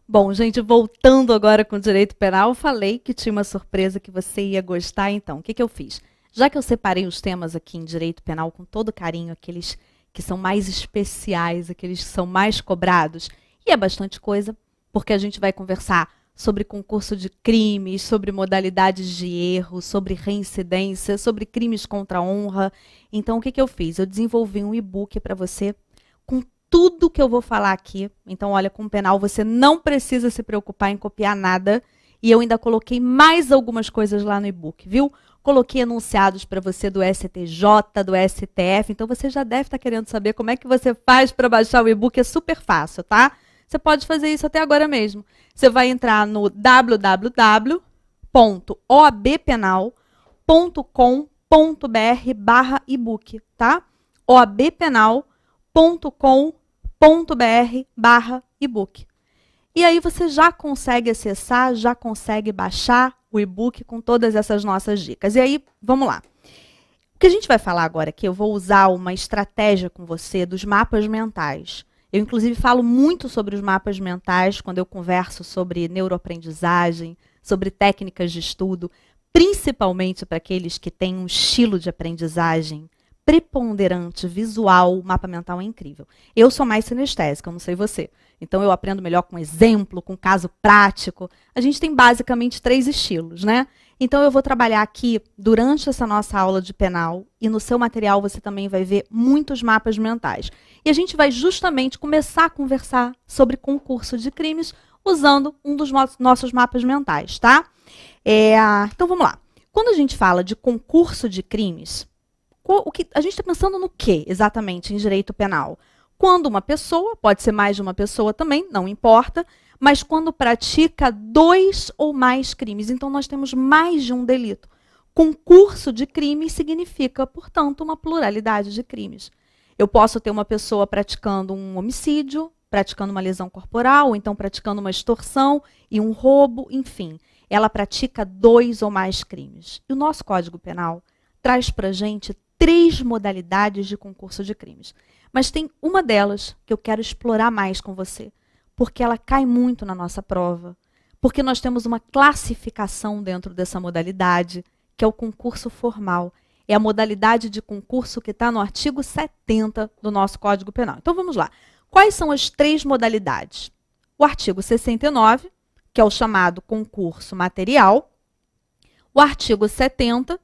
Bom, gente, voltando agora com o direito penal, eu falei que tinha uma surpresa que você ia gostar, então, o que eu fiz? Já que eu separei os temas aqui em direito penal com todo carinho, aqueles que são mais especiais, aqueles que são mais cobrados, e é bastante coisa, porque a gente vai conversar sobre concurso de crimes, sobre modalidades de erro, sobre reincidência, sobre crimes contra a honra. Então, o que eu fiz? Eu desenvolvi um e-book para você com tudo que eu vou falar aqui. Então, olha, com o penal você não precisa se preocupar em copiar nada. E eu ainda coloquei mais algumas coisas lá no e-book, viu? Coloquei enunciados para você do STJ, do STF. Então, você já deve estar querendo saber como é que você faz para baixar o e-book. É super fácil, tá? Você pode fazer isso até agora mesmo. Você vai entrar no www.oabpenal.com.br/ebook, tá? oabpenal.com.br/ebook. E aí você já consegue acessar, já consegue baixar o e-book com todas essas nossas dicas. E aí, vamos lá. O que a gente vai falar agora aqui, eu vou usar uma estratégia com você dos mapas mentais. Eu, inclusive, falo muito sobre os mapas mentais quando eu converso sobre neuroaprendizagem, sobre técnicas de estudo, principalmente para aqueles que têm um estilo de aprendizagem preponderante, visual. O mapa mental é incrível. Eu sou mais sinestésica, eu não sei você. Então, eu aprendo melhor com exemplo, com caso prático. A gente tem basicamente 3 estilos, né? Então, eu vou trabalhar aqui durante essa nossa aula de penal e no seu material você também vai ver muitos mapas mentais. E a gente vai justamente começar a conversar sobre concurso de crimes usando um dos nossos mapas mentais, tá? Então, vamos lá. Quando a gente fala de concurso de crimes, a gente está pensando no quê exatamente em direito penal? Quando uma pessoa, pode ser mais de uma pessoa também, não importa, mas quando pratica 2 ou mais crimes. Então, nós temos mais de um delito. Concurso de crimes significa, portanto, uma pluralidade de crimes. Eu posso ter uma pessoa praticando um homicídio, praticando uma lesão corporal, ou então praticando uma extorsão e um roubo, enfim. Ela pratica 2 ou mais crimes. E o nosso Código Penal traz para a gente 3 modalidades de concurso de crimes. Mas tem uma delas que eu quero explorar mais com você, porque ela cai muito na nossa prova, porque nós temos uma classificação dentro dessa modalidade, que é o concurso formal. É a modalidade de concurso que está no artigo 70 do nosso Código Penal. Então, vamos lá. Quais são as 3 modalidades? O artigo 69, que é o chamado concurso material. O artigo 70,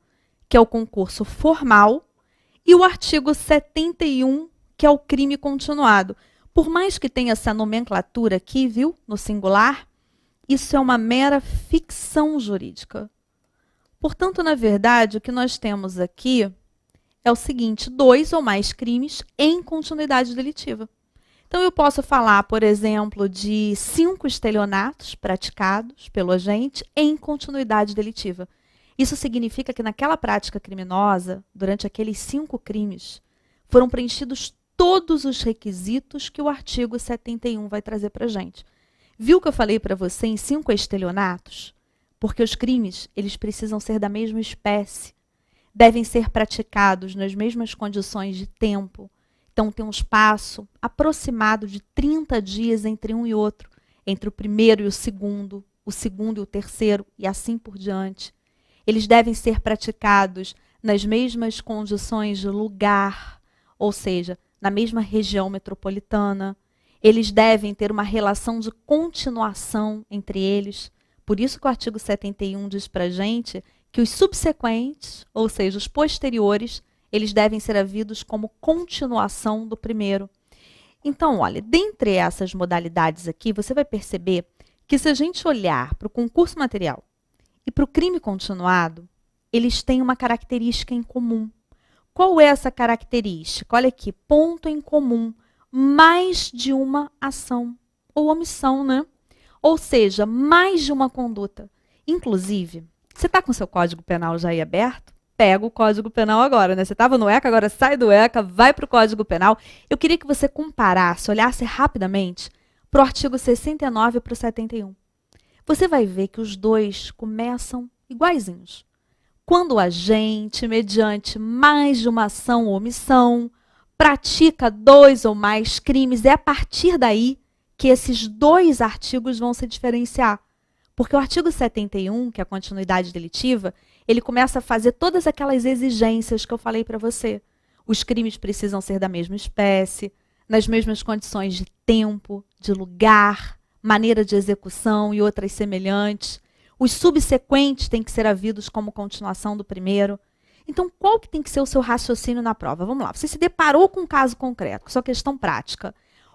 que é o concurso formal. E o artigo 71, que é o crime continuado. Por mais que tenha essa nomenclatura aqui, viu, no singular, isso é uma mera ficção jurídica. Portanto, na verdade, o que nós temos aqui é o seguinte: 2 ou mais crimes em continuidade delitiva. Então, eu posso falar, por exemplo, de 5 estelionatos praticados pelo agente em continuidade delitiva. Isso significa que naquela prática criminosa, durante aqueles 5 crimes, foram preenchidos todos os requisitos que o artigo 71 vai trazer para a gente. Viu que eu falei para você em 5 estelionatos? Porque os crimes, eles precisam ser da mesma espécie, devem ser praticados nas mesmas condições de tempo. Então, tem um espaço aproximado de 30 dias entre um e outro, entre o primeiro e o segundo e o terceiro, e assim por diante. Eles devem ser praticados nas mesmas condições de lugar, ou seja, na mesma região metropolitana. Eles devem ter uma relação de continuação entre eles. Por isso que o artigo 71 diz para a gente que os subsequentes, ou seja, os posteriores, eles devem ser havidos como continuação do primeiro. Então, olha, dentre essas modalidades aqui, você vai perceber que se a gente olhar para o concurso material e para o crime continuado, eles têm uma característica em comum. Qual é essa característica? Olha aqui, ponto em comum, mais de uma ação ou omissão, né? Ou seja, mais de uma conduta. Inclusive, você está com o seu Código Penal já aí aberto? Pega o Código Penal agora, né? Você estava no ECA, agora sai do ECA, vai para o Código Penal. Eu queria que você comparasse, olhasse rapidamente para o artigo 69 e para o 71. Você vai ver que os dois começam iguaizinhos. Quando o agente, mediante mais de uma ação ou omissão, pratica 2 ou mais crimes, é a partir daí que esses dois artigos vão se diferenciar. Porque o artigo 71, que é a continuidade delitiva, ele começa a fazer todas aquelas exigências que eu falei para você. Os crimes precisam ser da mesma espécie, nas mesmas condições de tempo, de lugar, maneira de execução e outras semelhantes. Os subsequentes têm que ser havidos como continuação do primeiro. Então, qual que tem que ser o seu raciocínio na prova? Vamos lá, você se deparou com um caso concreto, com sua questão prática,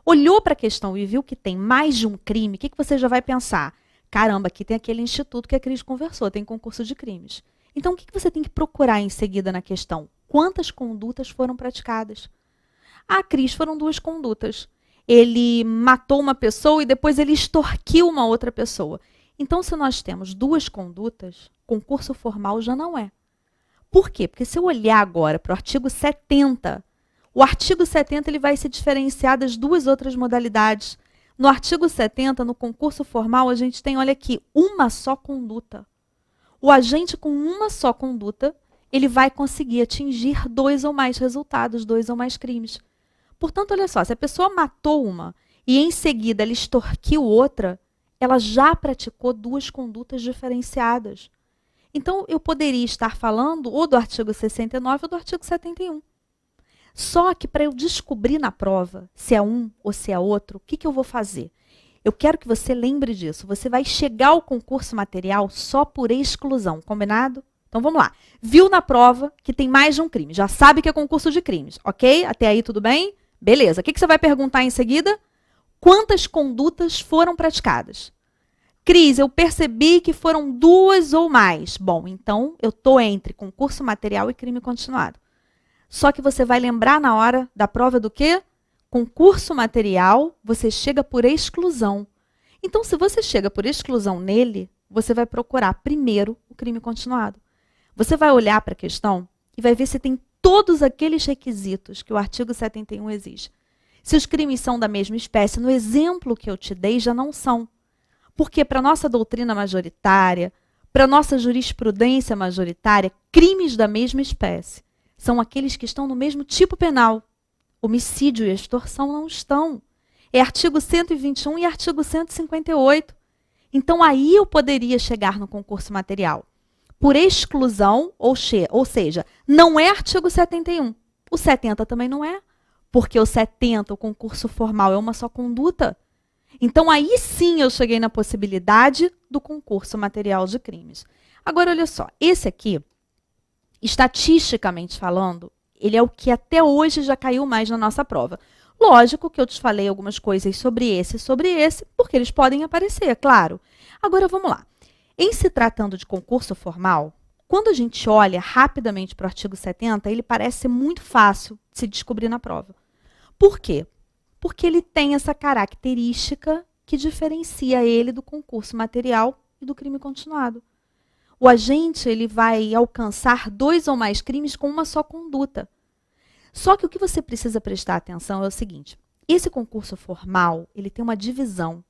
olhou para a questão e viu que tem mais de um crime, o que você já vai pensar? Caramba, aqui tem aquele instituto que a Cris conversou, tem concurso de crimes. Então, o que você tem que procurar em seguida na questão? Quantas condutas foram praticadas? Ah, Cris, foram 2 condutas. Ele matou uma pessoa e depois ele extorquiu uma outra pessoa. Então, se nós temos 2 condutas, concurso formal já não é. Por quê? Porque se eu olhar agora para o artigo 70, o artigo 70 ele vai se diferenciar das 2 outras modalidades. No artigo 70, no concurso formal, a gente tem, olha aqui, uma só conduta. O agente com uma só conduta, ele vai conseguir atingir 2 ou mais resultados, 2 ou mais crimes. Portanto, olha só, se a pessoa matou uma e em seguida ela extorquiu outra, ela já praticou 2 condutas diferenciadas. Então, eu poderia estar falando ou do artigo 69 ou do artigo 71. Só que para eu descobrir na prova se é um ou se é outro, o que eu vou fazer? Eu quero que você lembre disso. Você vai chegar ao concurso material só por exclusão, combinado? Então vamos lá. Viu na prova que tem mais de um crime. Já sabe que é concurso de crimes, ok? Até aí tudo bem? Beleza. O que você vai perguntar em seguida? Quantas condutas foram praticadas? Cris, eu percebi que foram 2 ou mais. Bom, então eu estou entre concurso material e crime continuado. Só que você vai lembrar na hora da prova do quê? Concurso material, você chega por exclusão. Então, se você chega por exclusão nele, você vai procurar primeiro o crime continuado. Você vai olhar para a questão e vai ver se tem todos aqueles requisitos que o artigo 71 exige. Se os crimes são da mesma espécie, no exemplo que eu te dei, já não são. Porque para a nossa doutrina majoritária, para a nossa jurisprudência majoritária, crimes da mesma espécie são aqueles que estão no mesmo tipo penal. Homicídio e extorsão não estão. É artigo 121 e artigo 158. Então, aí eu poderia chegar no concurso material. Por exclusão, ou seja, não é artigo 71. O 70 também não é. Porque o 70, o concurso formal, é uma só conduta. Então, aí sim eu cheguei na possibilidade do concurso material de crimes. Agora, olha só. Esse aqui, estatisticamente falando, ele é o que até hoje já caiu mais na nossa prova. Lógico que eu te falei algumas coisas sobre esse, porque eles podem aparecer, claro. Agora, vamos lá. Em se tratando de concurso formal, quando a gente olha rapidamente para o artigo 70, ele parece ser muito fácil de se descobrir na prova. Por quê? Porque ele tem essa característica que diferencia ele do concurso material e do crime continuado. O agente ele vai alcançar 2 ou mais crimes com uma só conduta. Só que o que você precisa prestar atenção é o seguinte. Esse concurso formal, ele tem uma divisão.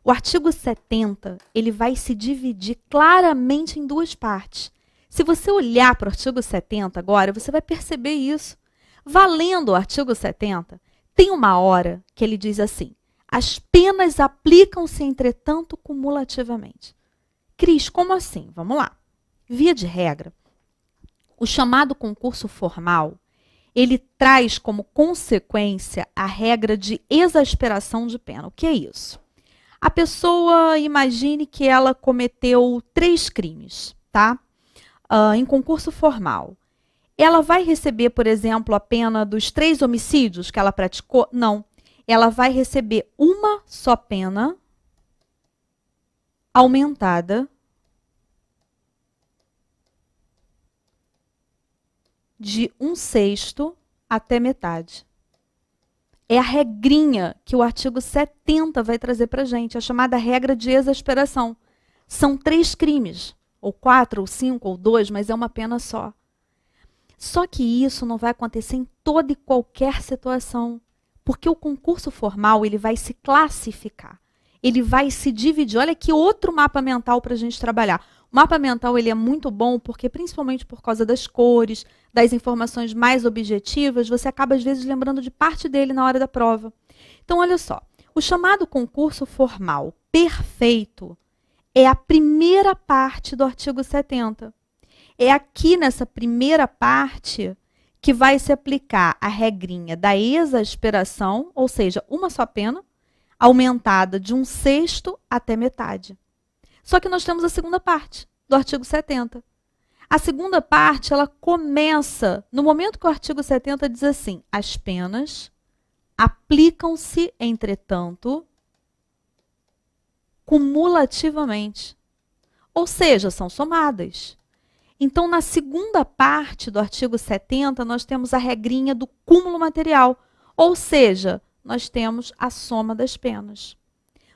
O artigo 70, ele vai se dividir claramente em 2 partes. Se você olhar para o artigo 70 agora, você vai perceber isso. Valendo o artigo 70, tem uma hora que ele diz assim, as penas aplicam-se, entretanto, cumulativamente. Cris, como assim? Vamos lá. Via de regra, o chamado concurso formal, ele traz como consequência a regra de exasperação de pena. O que é isso? A pessoa, imagine que ela cometeu 3 crimes, tá? Em concurso formal. Ela vai receber, por exemplo, a pena dos 3 homicídios que ela praticou? Não. Ela vai receber uma só pena aumentada de 1/6 até metade. É a regrinha que o artigo 70 vai trazer para a gente, a chamada regra de exasperação. São 3 crimes, ou 4, ou 5, ou 2, mas é uma pena só. Só que isso não vai acontecer em toda e qualquer situação, porque o concurso formal ele vai se classificar, ele vai se dividir. Olha que outro mapa mental para a gente trabalhar. O mapa mental ele é muito bom porque, principalmente por causa das cores, das informações mais objetivas, você acaba às vezes lembrando de parte dele na hora da prova. Então, olha só, O chamado concurso formal perfeito é a primeira parte do artigo 70. É aqui nessa primeira parte que vai se aplicar a regrinha da exasperação, ou seja, uma só pena, aumentada de 1/6 até metade. Só que nós temos a segunda parte do artigo 70. A segunda parte, ela começa no momento que o artigo 70 diz assim: as penas aplicam-se, entretanto, cumulativamente. Ou seja, são somadas. Então, na segunda parte do artigo 70, nós temos a regrinha do cúmulo material. Ou seja, nós temos a soma das penas.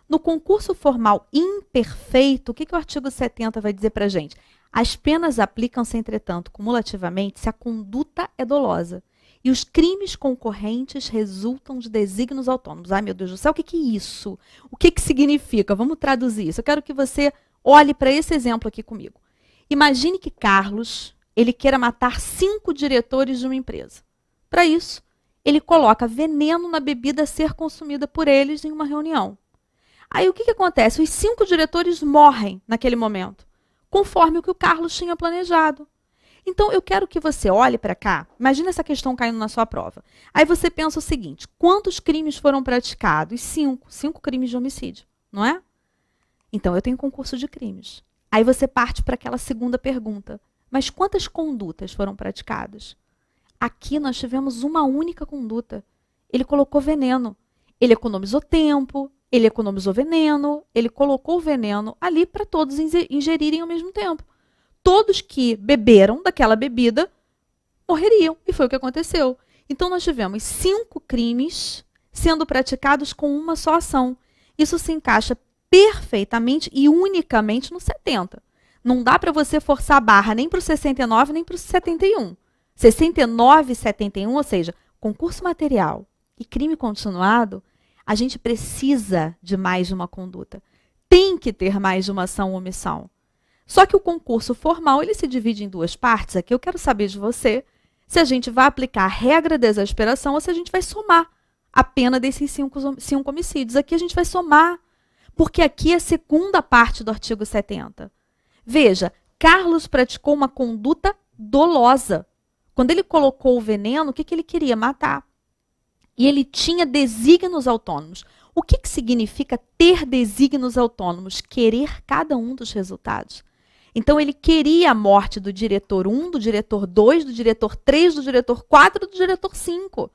No concurso formal imperfeito, o que o artigo 70 vai dizer para a gente? As penas aplicam-se, entretanto, cumulativamente se a conduta é dolosa e os crimes concorrentes resultam de desígnios autônomos. Ai, meu Deus do céu, o que é isso? O que significa? Vamos traduzir isso. Eu quero que você olhe para esse exemplo aqui comigo. Imagine que Carlos, ele queira matar 5 diretores de uma empresa. Para isso, ele coloca veneno na bebida a ser consumida por eles em uma reunião. Aí o que acontece? Os 5 diretores morrem naquele momento, conforme o que o Carlos tinha planejado. Então, eu quero que você olhe para cá. Imagina essa questão caindo na sua prova. Aí você pensa o seguinte: quantos crimes foram praticados? 5. 5 crimes de homicídio, não é? Então, eu tenho concurso de crimes. Aí você parte para aquela segunda pergunta. Mas quantas condutas foram praticadas? Aqui nós tivemos uma única conduta. Ele colocou veneno. Ele economizou tempo, ele economizou veneno, ele colocou o veneno ali para todos ingerirem ao mesmo tempo. Todos que beberam daquela bebida morreriam. E foi o que aconteceu. Então, nós tivemos 5 crimes sendo praticados com uma só ação. Isso se encaixa perfeitamente e unicamente no 70. Não dá para você forçar a barra nem para o 69, nem para o 71. 69 e 71, ou seja, concurso material e crime continuado, a gente precisa de mais de uma conduta. Tem que ter mais de uma ação ou omissão. Só que o concurso formal, ele se divide em 2 partes. Aqui eu quero saber de você se a gente vai aplicar a regra da exasperação ou se a gente vai somar a pena desses 5 homicídios. Aqui a gente vai somar, porque aqui é a segunda parte do artigo 70. Veja, Carlos praticou uma conduta dolosa. Quando ele colocou o veneno, o que ele queria? Matar. E ele tinha desígnios autônomos. O que significa ter desígnios autônomos? Querer cada um dos resultados. Então, ele queria a morte do diretor 1, do diretor 2, do diretor 3, do diretor 4 e do diretor 5.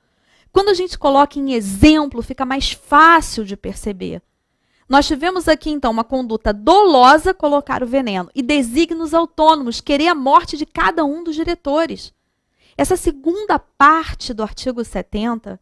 Quando a gente coloca em exemplo, fica mais fácil de perceber. Nós tivemos aqui, então, uma conduta dolosa, colocar o veneno, e desígnios autônomos, querer a morte de cada um dos diretores. Essa segunda parte do artigo 70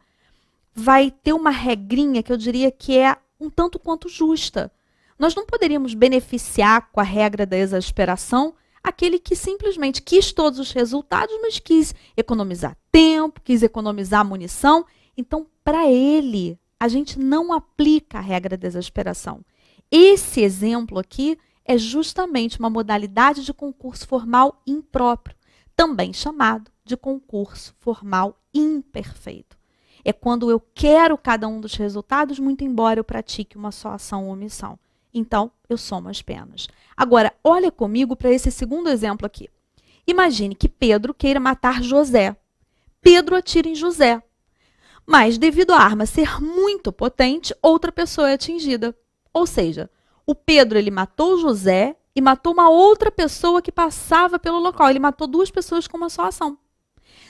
vai ter uma regrinha que eu diria que é um tanto quanto justa. Nós não poderíamos beneficiar com a regra da exasperação aquele que simplesmente quis todos os resultados, mas quis economizar tempo, quis economizar munição. Então, para ele, a gente não aplica a regra da exasperação. Esse exemplo aqui é justamente uma modalidade de concurso formal impróprio, também chamado de concurso formal imperfeito. É quando eu quero cada um dos resultados, muito embora eu pratique uma só ação ou omissão. Então, eu somo as penas. Agora, olha comigo para esse segundo exemplo aqui. Imagine que Pedro queira matar José. Pedro atira em José. Mas, devido à arma ser muito potente, outra pessoa é atingida. Ou seja, o Pedro ele matou José e matou uma outra pessoa que passava pelo local. Ele matou 2 pessoas com uma só ação.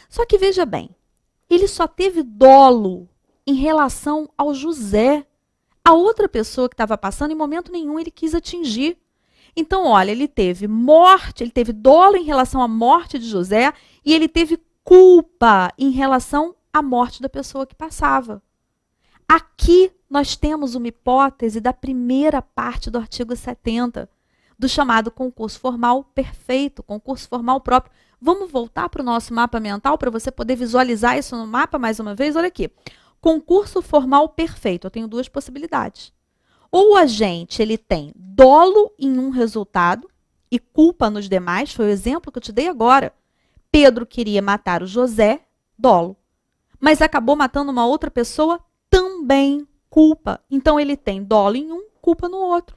Só que, veja bem, ele só teve dolo em relação ao José. A outra pessoa que estava passando, em momento nenhum, ele quis atingir. Então, olha, ele teve morte, ele teve dolo em relação à morte de José e ele teve culpa em relação à morte da pessoa que passava. Aqui nós temos uma hipótese da primeira parte do artigo 70, do chamado concurso formal perfeito, concurso formal próprio. Vamos voltar para o nosso mapa mental para você poder visualizar isso no mapa mais uma vez? Olha aqui. Concurso formal perfeito. Eu tenho 2 possibilidades. Ou o agente ele tem dolo em um resultado e culpa nos demais. Foi o exemplo que eu te dei agora. Pedro queria matar o José, dolo. Mas acabou matando uma outra pessoa, também culpa. Então, ele tem dolo em um, culpa no outro.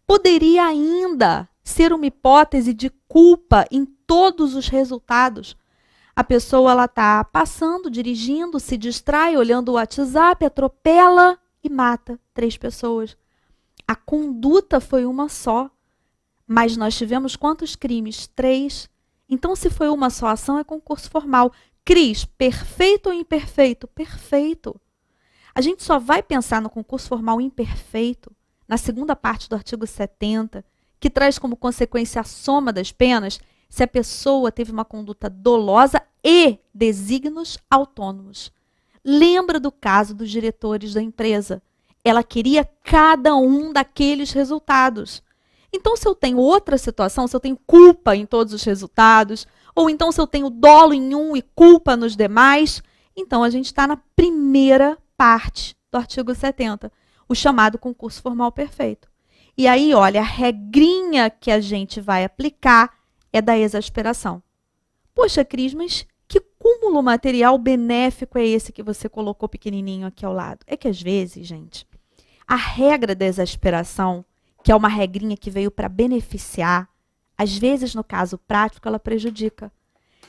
Poderia ainda ser uma hipótese de culpa em todos os resultados. A pessoa ela está passando, dirigindo, se distrai, olhando o WhatsApp, atropela e mata 3 pessoas. A conduta foi uma só, mas nós tivemos quantos crimes? 3. Então, se foi uma só ação, é concurso formal. Cris, perfeito ou imperfeito? Perfeito. A gente só vai pensar no concurso formal imperfeito na segunda parte do artigo 70, que traz como consequência a soma das penas, se a pessoa teve uma conduta dolosa e desígnios autônomos. Lembra do caso dos diretores da empresa. Ela queria cada um daqueles resultados. Então, se eu tenho outra situação, se eu tenho culpa em todos os resultados, ou então se eu tenho dolo em um e culpa nos demais, então a gente está na primeira parte do artigo 70, o chamado concurso formal perfeito. E aí, olha, a regrinha que a gente vai aplicar é da exasperação. Poxa, Cris, mas que cúmulo material benéfico é esse que você colocou pequenininho aqui ao lado? É que às vezes, gente, a regra da exasperação, que é uma regrinha que veio para beneficiar, às vezes, no caso prático, ela prejudica.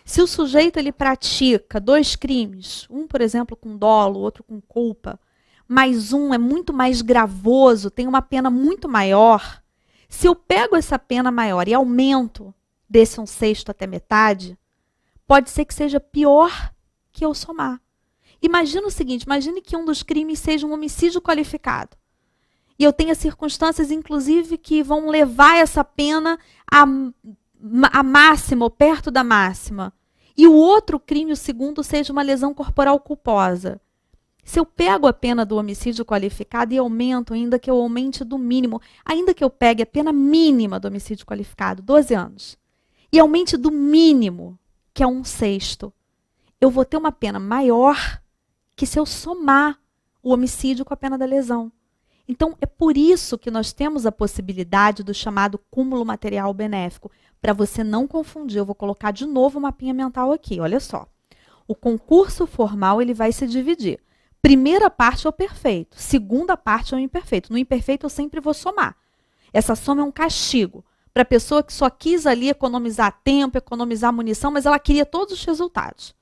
Se o sujeito ele pratica 2 crimes, um, por exemplo, com dolo, outro com culpa, mas um é muito mais gravoso, tem uma pena muito maior, se eu pego essa pena maior e aumento desse 1/6 até metade, pode ser que seja pior que eu somar. Imagina o seguinte, imagine que um dos crimes seja um homicídio qualificado. E eu tenha circunstâncias, inclusive, que vão levar essa pena a máxima, ou perto da máxima. E o outro crime, o segundo, seja uma lesão corporal culposa. Se eu pego a pena do homicídio qualificado e aumento, ainda que eu aumente do mínimo, ainda que eu pegue a pena mínima do homicídio qualificado, 12 anos, e aumente do mínimo, que é 1/6, eu vou ter uma pena maior que se eu somar o homicídio com a pena da lesão. Então, é por isso que nós temos a possibilidade do chamado cúmulo material benéfico. Para você não confundir, eu vou colocar de novo o mapinha mental aqui, olha só. O concurso formal ele vai se dividir. Primeira parte é o perfeito, segunda parte é o imperfeito. No imperfeito eu sempre vou somar. Essa soma é um castigo para a pessoa que só quis ali economizar tempo, economizar munição, mas ela queria todos os resultados.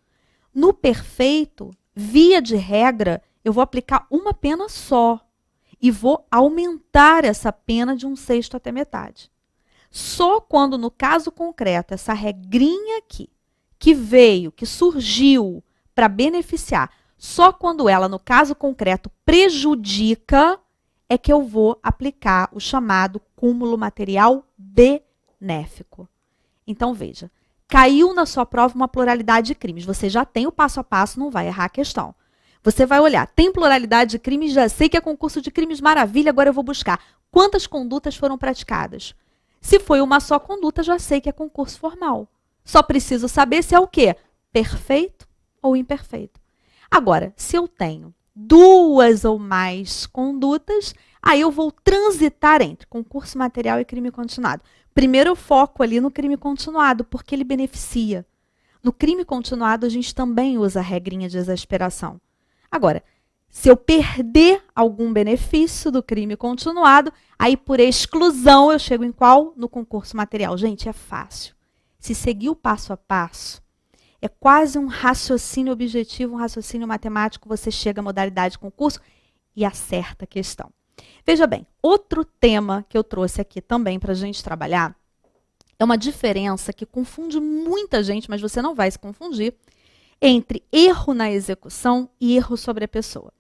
No perfeito, via de regra, eu vou aplicar uma pena só e vou aumentar essa pena de 1/6 até metade. Só quando, no caso concreto, essa regrinha aqui, que veio, que surgiu para beneficiar, só quando ela, no caso concreto, prejudica, é que eu vou aplicar o chamado cúmulo material benéfico. Então, veja, caiu na sua prova uma pluralidade de crimes. Você já tem o passo a passo, não vai errar a questão. Você vai olhar, tem pluralidade de crimes, já sei que é concurso de crimes, maravilha, agora eu vou buscar quantas condutas foram praticadas. Se foi uma só conduta, já sei que é concurso formal. Só preciso saber se é o quê? Perfeito ou imperfeito. Agora, se eu tenho 2 ou mais condutas, aí eu vou transitar entre concurso material e crime continuado. Primeiro eu foco ali no crime continuado, porque ele beneficia. No crime continuado, a gente também usa a regrinha de exasperação. Agora, se eu perder algum benefício do crime continuado, aí por exclusão eu chego em qual? No concurso material. Gente, é fácil. Se seguir o passo a passo, é quase um raciocínio objetivo, um raciocínio matemático, você chega à modalidade de concurso e acerta a questão. Veja bem, outro tema que eu trouxe aqui também para a gente trabalhar é uma diferença que confunde muita gente, mas você não vai se confundir, entre erro na execução e erro sobre a pessoa.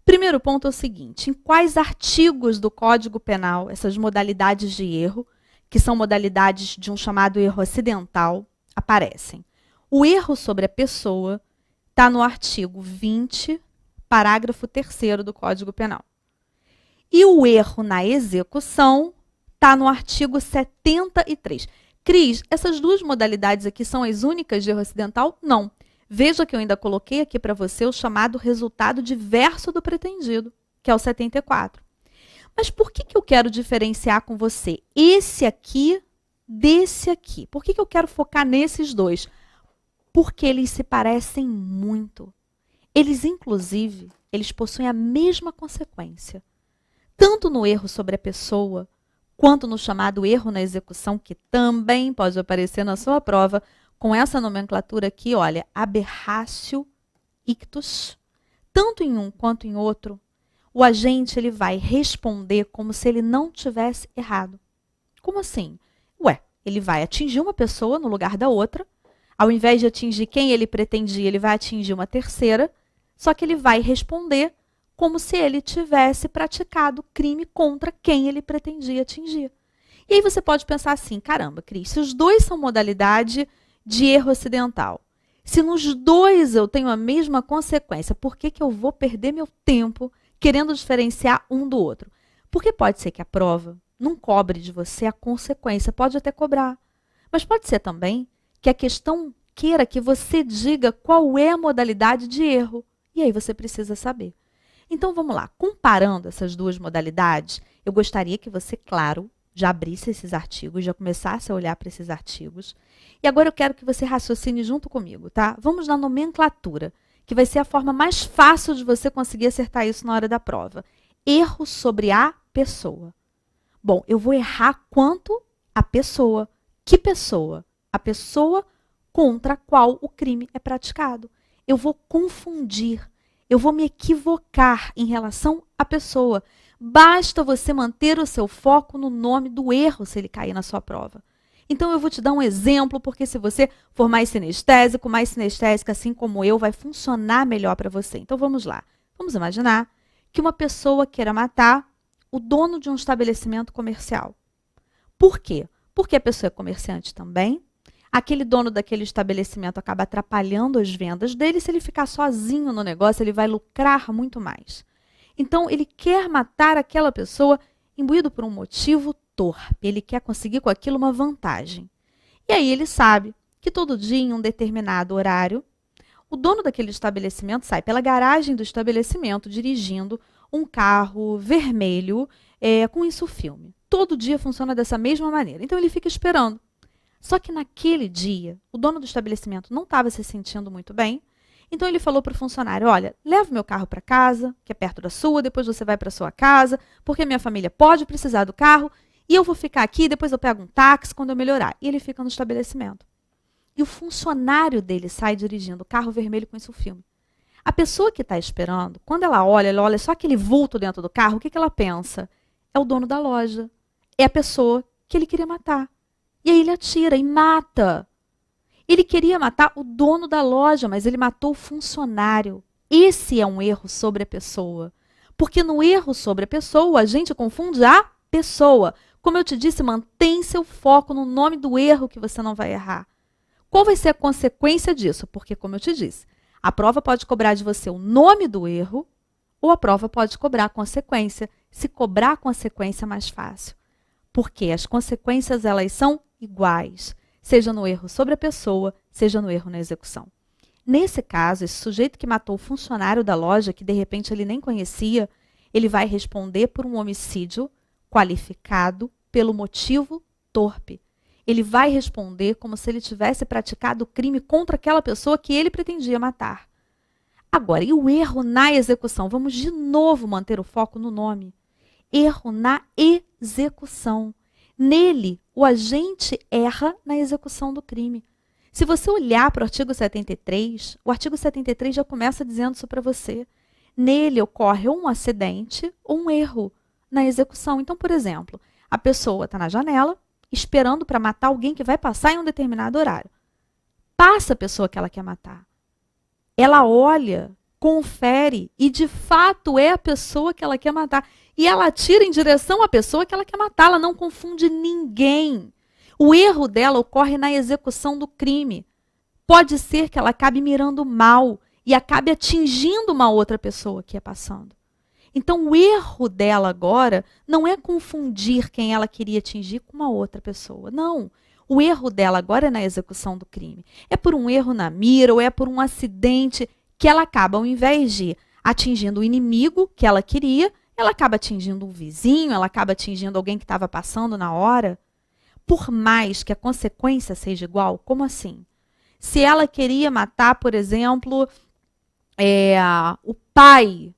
Primeiro ponto é o seguinte, em quais artigos do Código Penal essas modalidades de erro, que são modalidades de um chamado erro acidental, aparecem? O erro sobre a pessoa está no artigo 20, parágrafo 3º do Código Penal. E o erro na execução está no artigo 73. Cris, essas 2 modalidades aqui são as únicas de erro acidental? Não. Veja que eu ainda coloquei aqui para você o chamado resultado diverso do pretendido, que é o 74. Mas por que eu quero diferenciar com você esse aqui desse aqui? Por que eu quero focar nesses 2? Porque eles se parecem muito. eles possuem a mesma consequência. Tanto no erro sobre a pessoa, quanto no chamado erro na execução, que também pode aparecer na sua prova, com essa nomenclatura aqui, olha, aberratio ictus. Tanto em um quanto em outro, o agente ele vai responder como se ele não tivesse errado. Como assim? Ué, ele vai atingir uma pessoa no lugar da outra, ao invés de atingir quem ele pretendia, ele vai atingir uma terceira, só que ele vai responder como se ele tivesse praticado crime contra quem ele pretendia atingir. E aí você pode pensar assim, caramba, Cris, se os dois são modalidade de erro acidental, se nos dois eu tenho a mesma consequência, por que eu vou perder meu tempo querendo diferenciar um do outro? Porque pode ser que a prova não cobre de você a consequência, pode até cobrar. Mas pode ser também que a questão queira que você diga qual é a modalidade de erro. E aí você precisa saber. Então vamos lá, comparando essas duas modalidades, eu gostaria que você, claro, já abrisse esses artigos, já começasse a olhar para esses artigos. E agora eu quero que você raciocine junto comigo, tá? Vamos na nomenclatura, que vai ser a forma mais fácil de você conseguir acertar isso na hora da prova. Erro sobre a pessoa. Bom, eu vou errar quanto a pessoa. Que pessoa? A pessoa contra a qual o crime é praticado. Eu vou confundir, eu vou me equivocar em relação à pessoa. Basta você manter o seu foco no nome do erro se ele cair na sua prova. Então eu vou te dar um exemplo, porque se você for mais sinestésico, mais sinestésica, assim como eu, vai funcionar melhor para você. Então vamos lá. Vamos imaginar que uma pessoa queira matar o dono de um estabelecimento comercial. Por quê? Porque a pessoa é comerciante também. Aquele dono daquele estabelecimento acaba atrapalhando as vendas dele. Se ele ficar sozinho no negócio, ele vai lucrar muito mais. Então, ele quer matar aquela pessoa imbuído por um motivo torpe. Ele quer conseguir com aquilo uma vantagem. E aí ele sabe que todo dia, em um determinado horário, o dono daquele estabelecimento sai pela garagem do estabelecimento dirigindo um carro vermelho com isso filme. Todo dia funciona dessa mesma maneira. Então, ele fica esperando. Só que naquele dia, o dono do estabelecimento não estava se sentindo muito bem. Então ele falou para o funcionário, olha, leva o meu carro para casa, que é perto da sua, depois você vai para sua casa, porque a minha família pode precisar do carro, e eu vou ficar aqui, depois eu pego um táxi quando eu melhorar. E ele fica no estabelecimento. E o funcionário dele sai dirigindo o carro vermelho com esse filme. A pessoa que está esperando, quando ela olha só aquele vulto dentro do carro, o que ela pensa? É o dono da loja. É a pessoa que ele queria matar. E aí ele atira e mata. Ele queria matar o dono da loja, mas ele matou o funcionário. Esse é um erro sobre a pessoa. Porque no erro sobre a pessoa, a gente confunde a pessoa. Como eu te disse, mantém seu foco no nome do erro que você não vai errar. Qual vai ser a consequência disso? Porque, como eu te disse, a prova pode cobrar de você o nome do erro ou a prova pode cobrar a consequência. Se cobrar a consequência, é mais fácil. Porque as consequências, elas são iguais, seja no erro sobre a pessoa, seja no erro na execução. Nesse caso, esse sujeito que matou o funcionário da loja, que de repente ele nem conhecia, ele vai responder por um homicídio qualificado pelo motivo torpe. Ele vai responder como se ele tivesse praticado o crime contra aquela pessoa que ele pretendia matar. Agora, e o erro na execução? Vamos de novo manter o foco no nome. Erro na execução. Nele, o agente erra na execução do crime. Se você olhar para o artigo 73, o artigo 73 já começa dizendo isso para você. Nele ocorre um acidente ou um erro na execução. Então, por exemplo, a pessoa está na janela esperando para matar alguém que vai passar em um determinado horário. Passa a pessoa que ela quer matar. Ela olha, confere e, de fato, é a pessoa que ela quer matar. E ela atira em direção à pessoa que ela quer matar. Ela não confunde ninguém. O erro dela ocorre na execução do crime. Pode ser que ela acabe mirando mal e acabe atingindo uma outra pessoa que é passando. Então, o erro dela agora não é confundir quem ela queria atingir com uma outra pessoa. Não. O erro dela agora é na execução do crime. É por um erro na mira ou é por um acidente que ela acaba, ao invés de atingindo o inimigo que ela queria, ela acaba atingindo um vizinho, ela acaba atingindo alguém que estava passando na hora. Por mais que a consequência seja igual, como assim? Se ela queria matar, por exemplo, o pai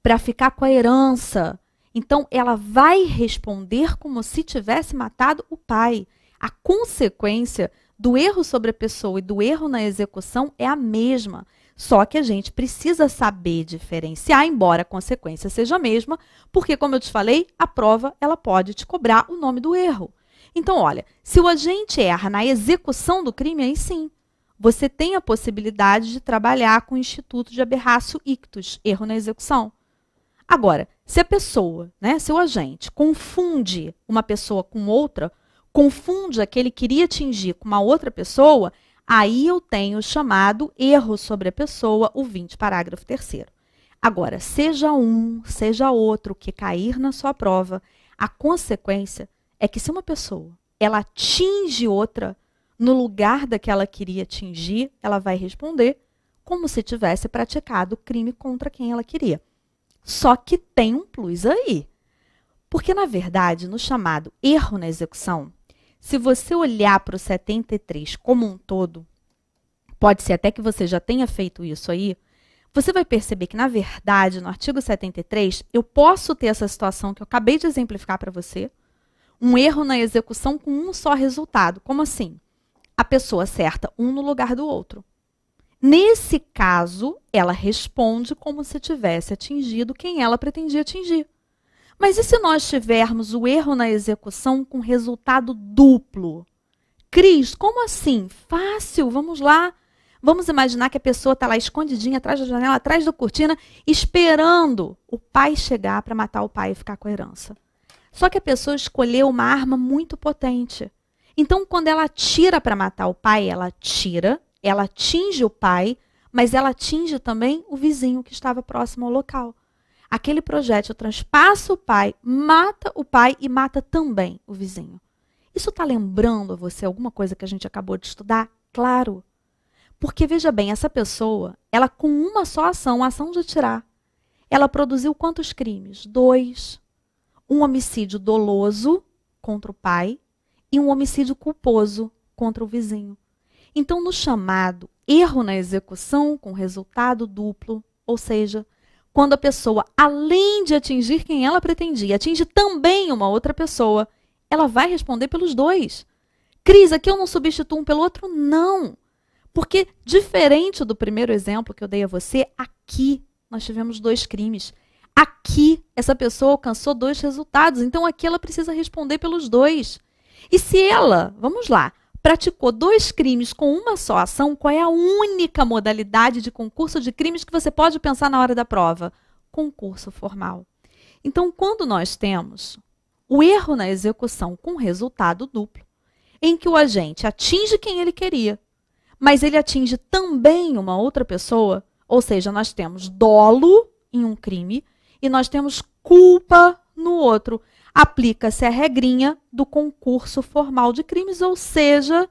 para ficar com a herança. Então, ela vai responder como se tivesse matado o pai. A consequência do erro sobre a pessoa e do erro na execução é a mesma. Só que a gente precisa saber diferenciar, embora a consequência seja a mesma, porque, como eu te falei, a prova ela pode te cobrar o nome do erro. Então, olha, se o agente erra na execução do crime, aí sim, você tem a possibilidade de trabalhar com o Instituto de Aberratio Ictus, erro na execução. Agora, se a pessoa, se o agente confunde uma pessoa com outra, confunde aquele que queria atingir com uma outra pessoa, aí eu tenho o chamado erro sobre a pessoa, o 20, parágrafo 3º. Agora, seja um, seja outro que cair na sua prova, a consequência é que se uma pessoa ela atinge outra no lugar da que ela queria atingir, ela vai responder como se tivesse praticado o crime contra quem ela queria. Só que tem um plus aí. Porque, na verdade, no chamado erro na execução, se você olhar para o 73 como um todo, pode ser até que você já tenha feito isso aí, você vai perceber que, na verdade, no artigo 73, eu posso ter essa situação que eu acabei de exemplificar para você, um erro na execução com um só resultado. Como assim? A pessoa acerta um no lugar do outro. Nesse caso, ela responde como se tivesse atingido quem ela pretendia atingir. Mas e se nós tivermos o erro na execução com resultado duplo? Cris, como assim? Fácil, vamos lá. Vamos imaginar que a pessoa está lá escondidinha atrás da janela, atrás da cortina, esperando o pai chegar para matar o pai e ficar com a herança. Só que a pessoa escolheu uma arma muito potente. Então, quando ela atira para matar o pai, ela atira, ela atinge o pai, mas ela atinge também o vizinho que estava próximo ao local. Aquele projétil transpassa o pai e mata também o vizinho. Isso está lembrando a você alguma coisa que a gente acabou de estudar? Claro. Porque, veja bem, essa pessoa, ela com uma só ação, a ação de atirar, ela produziu quantos crimes? 2. Um homicídio doloso contra o pai e um homicídio culposo contra o vizinho. Então, no chamado erro na execução com resultado duplo, ou seja, quando a pessoa, além de atingir quem ela pretendia, atinge também uma outra pessoa, ela vai responder pelos dois. Cris, aqui eu não substituo um pelo outro? Não. Porque, diferente do primeiro exemplo que eu dei a você, aqui nós tivemos 2 crimes. Aqui, essa pessoa alcançou 2 resultados. Então, aqui ela precisa responder pelos 2. E se ela, vamos lá, praticou 2 crimes com uma só ação, qual é a única modalidade de concurso de crimes que você pode pensar na hora da prova? Concurso formal. Então, quando nós temos o erro na execução com resultado duplo, em que o agente atinge quem ele queria, mas ele atinge também uma outra pessoa, ou seja, nós temos dolo em um crime e nós temos culpa no outro. Aplica-se a regrinha do concurso formal de crimes, ou seja,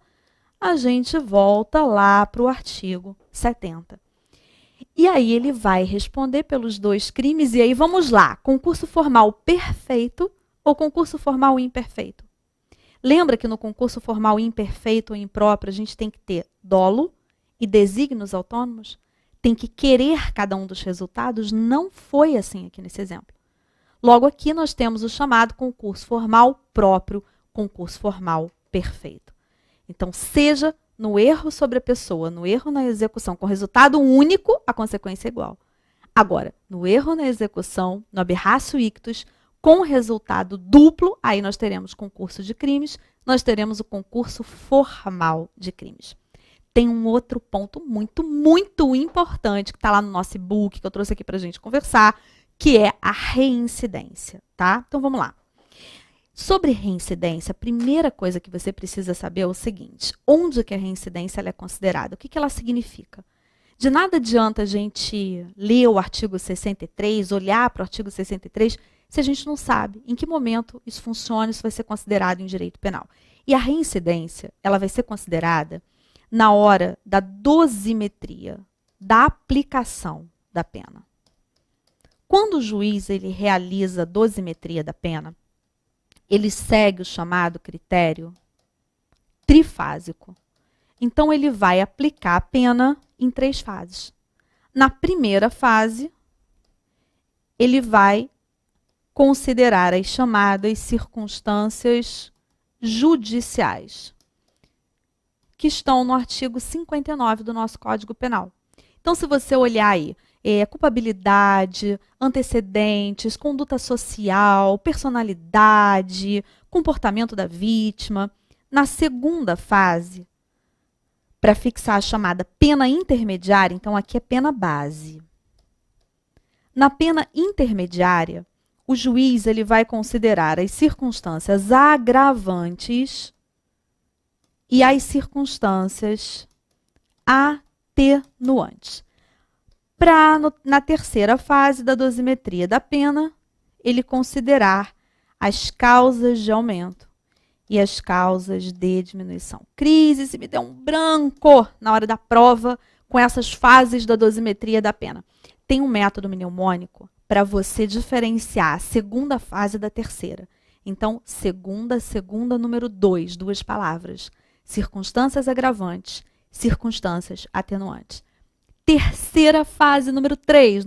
a gente volta lá para o artigo 70. E aí ele vai responder pelos 2 crimes, e aí vamos lá, concurso formal perfeito ou concurso formal imperfeito? Lembra que no concurso formal imperfeito ou impróprio a gente tem que ter dolo e desígnios autônomos? Tem que querer cada um dos resultados? Não foi assim aqui nesse exemplo. Logo aqui nós temos o chamado concurso formal próprio, concurso formal perfeito. Então, seja no erro sobre a pessoa, no erro na execução com resultado único, a consequência é igual. Agora, no erro na execução, no aberratio ictus, com resultado duplo, aí nós teremos concurso de crimes, nós teremos o concurso formal de crimes. Tem um outro ponto muito, muito importante que está lá no nosso e-book, que eu trouxe aqui para a gente conversar, que é a reincidência, tá? Então, vamos lá. Sobre reincidência, a primeira coisa que você precisa saber é o seguinte: onde que a reincidência ela é considerada? O que ela significa? De nada adianta a gente ler o artigo 63, olhar para o artigo 63, se a gente não sabe em que momento isso funciona, isso vai ser considerado em direito penal. E a reincidência, ela vai ser considerada na hora da dosimetria, da aplicação da pena. Quando o juiz ele realiza a dosimetria da pena, ele segue o chamado critério trifásico. Então, ele vai aplicar a pena em 3 fases. Na primeira fase, ele vai considerar as chamadas circunstâncias judiciais, que estão no artigo 59 do nosso Código Penal. Então, se você olhar aí, culpabilidade, antecedentes, conduta social, personalidade, comportamento da vítima. Na segunda fase, para fixar a chamada pena intermediária, então aqui é pena base. Na pena intermediária, o juiz ele vai considerar as circunstâncias agravantes e as circunstâncias atenuantes. Na terceira fase da dosimetria da pena, ele considerar as causas de aumento e as causas de diminuição. Crise, se me der um branco na hora da prova com essas fases da dosimetria da pena. Tem um método mnemônico para você diferenciar a segunda fase da terceira. Então, segunda, número 2, 2 palavras. Circunstâncias agravantes, circunstâncias atenuantes. Terceira fase, número 3,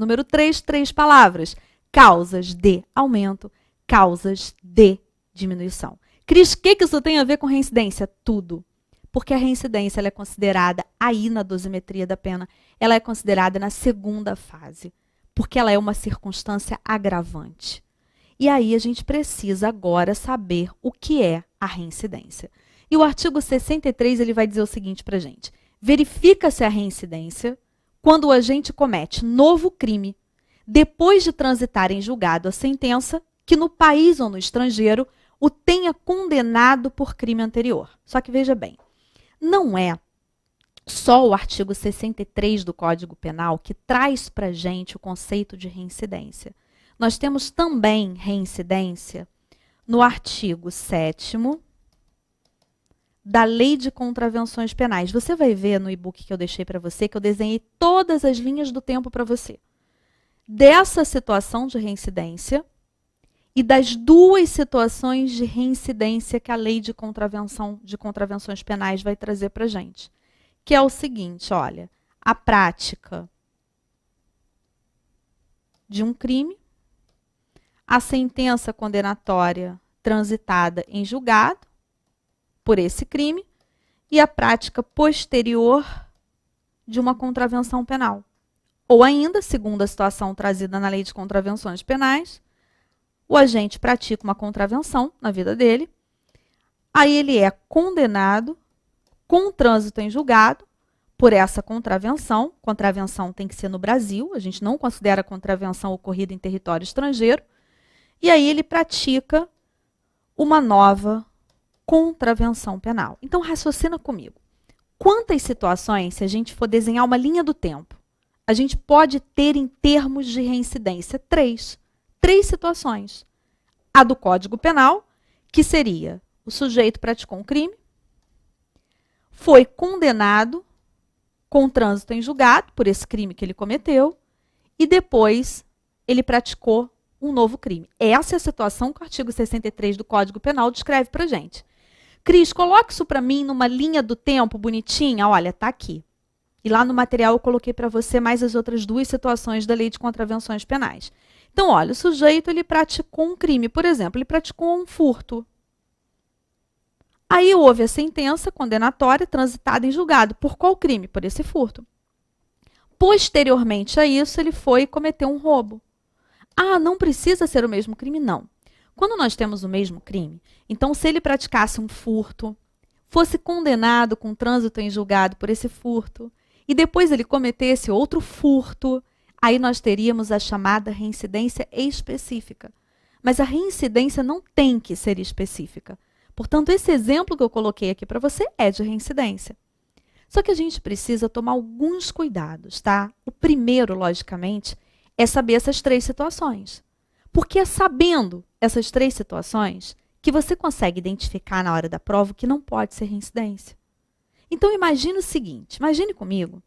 3 palavras. Causas de aumento, causas de diminuição. Cris, o que isso tem a ver com reincidência? Tudo. Porque a reincidência ela é considerada aí na dosimetria da pena, ela é considerada na segunda fase, porque ela é uma circunstância agravante. E aí a gente precisa agora saber o que é a reincidência. E o artigo 63 ele vai dizer o seguinte para a gente. Verifica-se a reincidência quando o agente comete novo crime, depois de transitar em julgado a sentença que no país ou no estrangeiro o tenha condenado por crime anterior. Só que veja bem, não é só o artigo 63 do Código Penal que traz para a gente o conceito de reincidência. Nós temos também reincidência no artigo 7º da Lei de Contravenções Penais. Você vai ver no e-book que eu deixei para você, que eu desenhei todas as linhas do tempo para você. Dessa situação de reincidência e das duas situações de reincidência que a Lei de Contravenções Penais vai trazer para a gente. Que é o seguinte, olha, a prática de um crime, a sentença condenatória transitada em julgado por esse crime e a prática posterior de uma contravenção penal. Ou ainda, segundo a situação trazida na Lei de Contravenções Penais, o agente pratica uma contravenção na vida dele, aí ele é condenado com trânsito em julgado por essa contravenção. Contravenção tem que ser no Brasil, a gente não considera contravenção ocorrida em território estrangeiro, e aí ele pratica uma nova contravenção penal. Então, raciocina comigo. Quantas situações, se a gente for desenhar uma linha do tempo, a gente pode ter em termos de reincidência? 3. 3 situações. A do Código Penal, que seria o sujeito praticou um crime, foi condenado com trânsito em julgado por esse crime que ele cometeu e depois ele praticou um novo crime. Essa é a situação que o artigo 63 do Código Penal descreve para a gente. Cris, coloque isso para mim numa linha do tempo bonitinha. Olha, está aqui. E lá no material eu coloquei para você mais as outras 2 situações da Lei de Contravenções Penais. Então, olha, o sujeito ele praticou um crime. Por exemplo, ele praticou um furto. Aí houve a sentença condenatória transitada em julgado. Por qual crime? Por esse furto. Posteriormente a isso, ele foi cometer um roubo. Ah, não precisa ser o mesmo crime? Não. Quando nós temos o mesmo crime, então se ele praticasse um furto, fosse condenado com trânsito em julgado por esse furto, e depois ele cometesse outro furto, aí nós teríamos a chamada reincidência específica. Mas a reincidência não tem que ser específica. Portanto, esse exemplo que eu coloquei aqui para você é de reincidência. Só que a gente precisa tomar alguns cuidados, tá? O primeiro, logicamente, é saber essas 3 situações. Porque é sabendo essas 3 situações que você consegue identificar na hora da prova que não pode ser reincidência. Então, imagine o seguinte, imagine comigo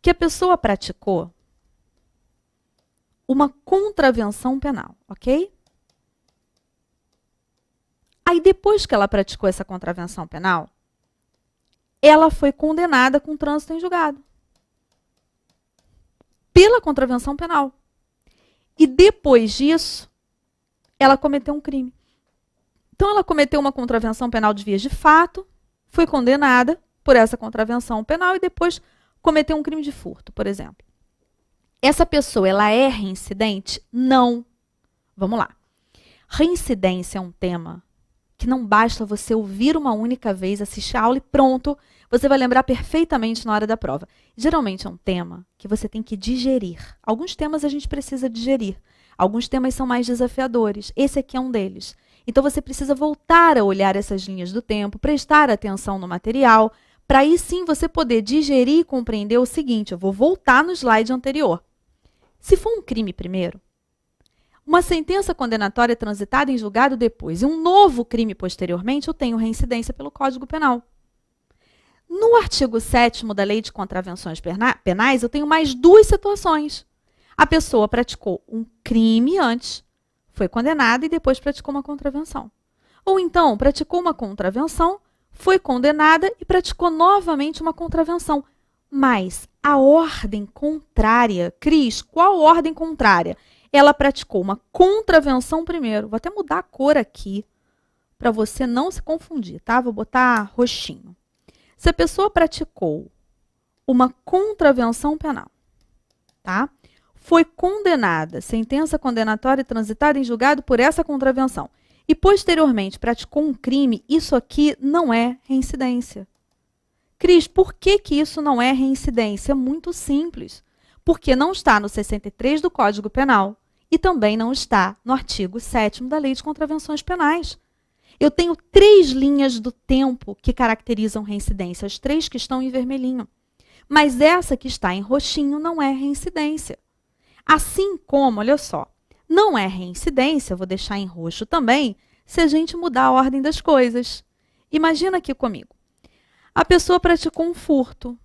que a pessoa praticou uma contravenção penal, ok? Aí, depois que ela praticou essa contravenção penal, ela foi condenada com trânsito em julgado. pela contravenção penal. E depois disso, ela cometeu um crime. Então, ela cometeu uma contravenção penal de vias de fato, foi condenada por essa contravenção penal e depois cometeu um crime de furto, por exemplo. Essa pessoa, ela é reincidente? Não. Vamos lá. Reincidência é um tema que não basta você ouvir uma única vez, assistir a aula e pronto, você vai lembrar perfeitamente na hora da prova. Geralmente é um tema que você tem que digerir. Alguns temas a gente precisa digerir. Alguns temas são mais desafiadores. Esse aqui é um deles. Então você precisa voltar a olhar essas linhas do tempo, prestar atenção no material, para aí sim você poder digerir e compreender o seguinte. Eu vou voltar no slide anterior. Se for um crime primeiro, uma sentença condenatória transitada em julgado depois e um novo crime posteriormente, eu tenho reincidência pelo Código Penal. No artigo 7º da Lei de Contravenções Penais, eu tenho mais duas situações. A pessoa praticou um crime antes, foi condenada e depois praticou uma contravenção. Ou então, praticou uma contravenção, foi condenada e praticou novamente uma contravenção. Mas a ordem contrária, Cris, qual ordem contrária? Ela praticou uma contravenção primeiro. Vou até mudar a cor aqui para você não se confundir, tá? Vou botar roxinho. Se a pessoa praticou uma contravenção penal, tá? Foi condenada, sentença condenatória transitada em julgado por essa contravenção, e posteriormente praticou um crime, isso aqui não é reincidência. Cris, por que isso não é reincidência? É muito simples. Porque não está no 63 do Código Penal e também não está no artigo 7º da Lei de Contravenções Penais. Eu tenho 3 linhas do tempo que caracterizam reincidência, as 3 que estão em vermelhinho. Mas essa que está em roxinho não é reincidência. Assim como, olha só, não é reincidência, vou deixar em roxo também, se a gente mudar a ordem das coisas. Imagina aqui comigo. A pessoa praticou um furto.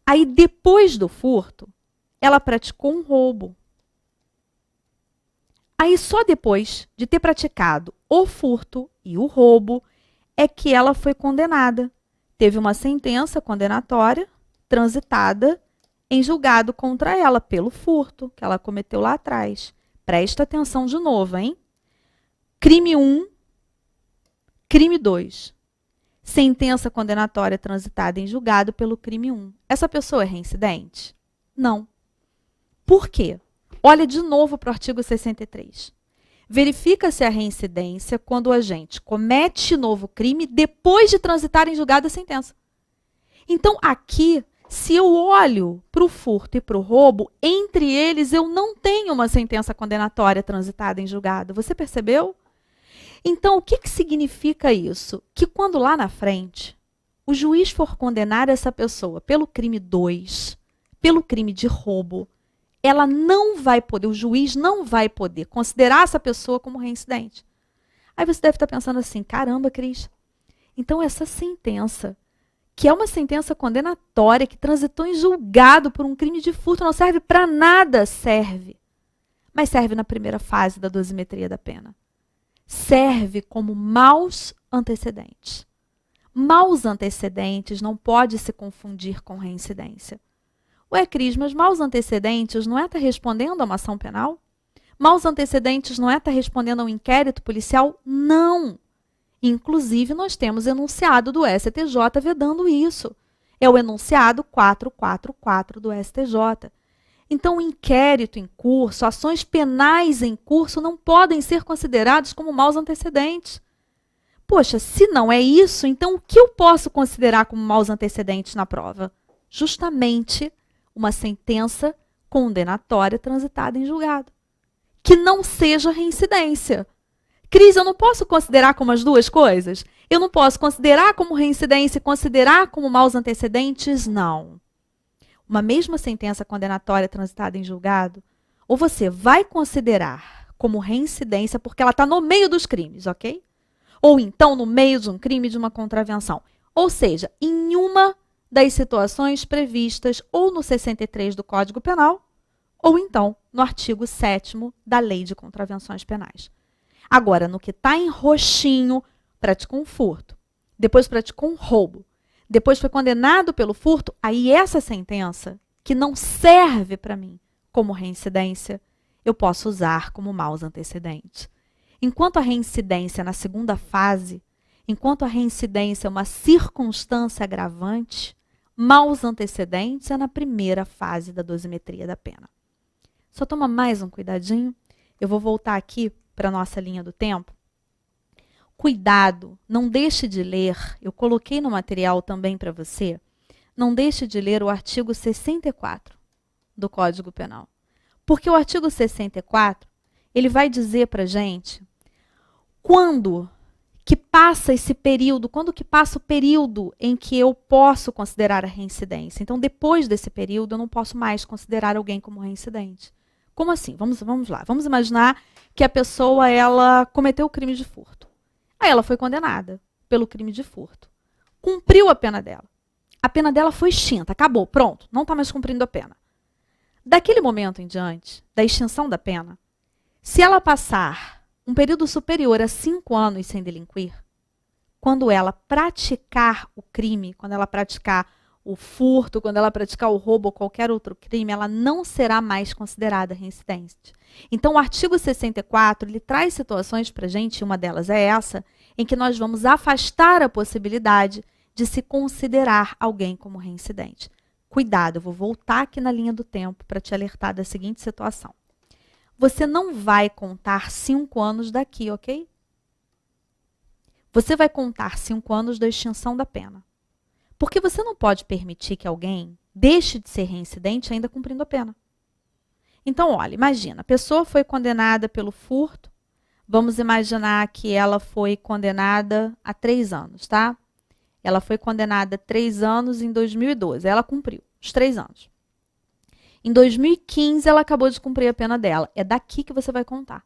Aí, depois do furto, ela praticou um roubo. Aí, só depois de ter praticado o furto e o roubo, é que ela foi condenada. Teve uma sentença condenatória transitada em julgado contra ela pelo furto que ela cometeu lá atrás. Presta atenção de novo, hein? Crime 1, crime 2. Sentença condenatória transitada em julgado pelo crime 1. Essa pessoa é reincidente? Não. Por quê? Olha de novo para o artigo 63. Verifica-se a reincidência quando o agente comete novo crime depois de transitar em julgado a sentença. Então, aqui, se eu olho para o furto e para o roubo, entre eles eu não tenho uma sentença condenatória transitada em julgado. Você percebeu? Então, o que significa isso? Que quando lá na frente o juiz for condenar essa pessoa pelo crime 2, pelo crime de roubo, ela não vai poder, o juiz não vai poder considerar essa pessoa como reincidente. Aí você deve estar pensando assim, caramba, Cris, então essa sentença, que é uma sentença condenatória, que transitou em julgado por um crime de furto, não serve para nada, serve. Mas serve na primeira fase da dosimetria da pena. Serve como maus antecedentes. Maus antecedentes não pode se confundir com reincidência. Ué, Cris, mas maus antecedentes não é estar respondendo a uma ação penal? Maus antecedentes não é estar respondendo a um inquérito policial? Não. Inclusive, nós temos enunciado do STJ vedando isso. É o enunciado 444 do STJ. Então, o inquérito em curso, ações penais em curso não podem ser considerados como maus antecedentes. Poxa, se não é isso, então o que eu posso considerar como maus antecedentes na prova? Justamente uma sentença condenatória transitada em julgado. Que não seja reincidência. Cris, eu não posso considerar como as duas coisas? Eu não posso considerar como reincidência e considerar como maus antecedentes? Não. Uma mesma sentença condenatória transitada em julgado, ou você vai considerar como reincidência porque ela está no meio dos crimes, ok? Ou então no meio de um crime de uma contravenção. Ou seja, em uma das situações previstas ou no 63 do Código Penal, ou então no artigo 7º da Lei de Contravenções Penais. Agora, no que está em roxinho, praticou um furto, depois praticou um roubo, depois foi condenado pelo furto, aí essa sentença que não serve para mim como reincidência, eu posso usar como maus antecedentes. Enquanto a reincidência é na segunda fase, enquanto a reincidência é uma circunstância agravante, maus antecedentes é na primeira fase da dosimetria da pena. Só toma mais um cuidadinho. Eu vou voltar aqui para a nossa linha do tempo. Cuidado, não deixe de ler, eu coloquei no material também para você, não deixe de ler o artigo 64 do Código Penal. Porque o artigo 64, ele vai dizer para a gente quando que passa esse período, quando que passa o período em que eu posso considerar a reincidência. Então, depois desse período, eu não posso mais considerar alguém como reincidente. Como assim? Vamos lá. Vamos imaginar que a pessoa ela cometeu o crime de furto. Aí ela foi condenada pelo crime de furto. Cumpriu a pena dela. A pena dela foi extinta, acabou, pronto, não está mais cumprindo a pena. Daquele momento em diante, da extinção da pena, se ela passar um período superior a 5 anos sem delinquir, quando ela praticar o crime, quando ela praticar o furto, quando ela praticar o roubo ou qualquer outro crime, ela não será mais considerada reincidente. Então, o artigo 64, ele traz situações para a gente, uma delas é essa, em que nós vamos afastar a possibilidade de se considerar alguém como reincidente. Cuidado, eu vou voltar aqui na linha do tempo para te alertar da seguinte situação. Você não vai contar 5 anos daqui, ok? Você vai contar 5 anos da extinção da pena. Porque você não pode permitir que alguém deixe de ser reincidente ainda cumprindo a pena. Então, olha, imagina, a pessoa foi condenada pelo furto, vamos imaginar que ela foi condenada a 3 anos, tá? Ela foi condenada a 3 anos em 2012, ela cumpriu os 3 anos. Em 2015, ela acabou de cumprir a pena dela. É daqui que você vai contar.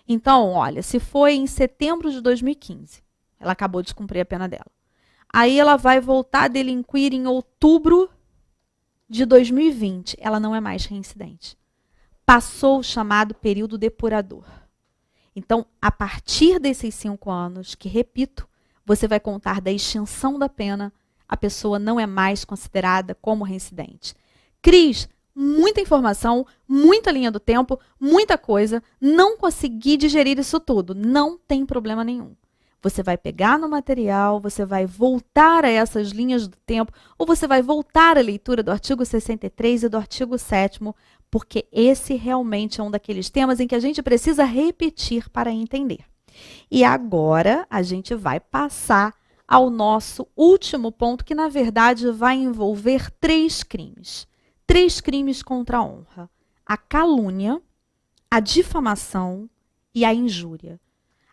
Então, olha, se foi em setembro de 2015, ela acabou de cumprir a pena dela. Aí ela vai voltar a delinquir em outubro de 2020. Ela não é mais reincidente. Passou o chamado período depurador. Então, a partir desses 5 anos, que repito, você vai contar da extinção da pena, a pessoa não é mais considerada como reincidente. Cris, muita informação, muita linha do tempo, muita coisa, não consegui digerir isso tudo. Não tem problema nenhum. Você vai pegar no material, você vai voltar a essas linhas do tempo, ou você vai voltar à leitura do artigo 63 e do artigo 7º, porque esse realmente é um daqueles temas em que a gente precisa repetir para entender. E agora a gente vai passar ao nosso último ponto, que na verdade vai envolver 3 crimes. 3 crimes contra a honra: a calúnia, a difamação e a injúria.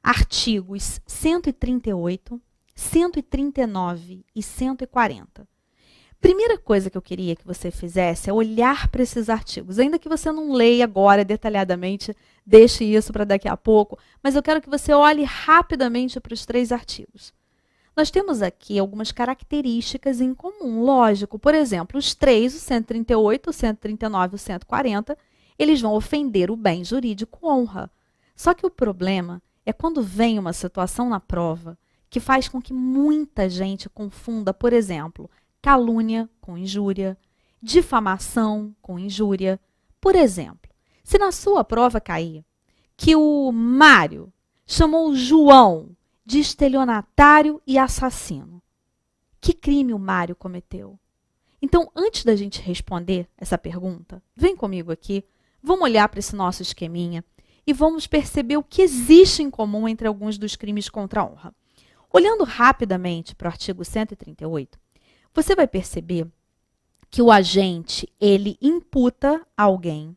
Artigos 138, 139 e 140. Primeira coisa que eu queria que você fizesse é olhar para esses artigos. Ainda que você não leia agora detalhadamente, deixe isso para daqui a pouco, mas eu quero que você olhe rapidamente para os 3 artigos. Nós temos aqui algumas características em comum, lógico. Por exemplo, os 3, o 138, o 139 e o 140, eles vão ofender o bem jurídico honra. Só que o problema é quando vem uma situação na prova que faz com que muita gente confunda, por exemplo, calúnia com injúria, difamação com injúria. Por exemplo, se na sua prova cair que o Mário chamou o João de estelionatário e assassino, que crime o Mário cometeu? Então, antes da gente responder essa pergunta, vem comigo aqui, vamos olhar para esse nosso esqueminha e vamos perceber o que existe em comum entre alguns dos crimes contra a honra. Olhando rapidamente para o artigo 138, você vai perceber que o agente, ele imputa a alguém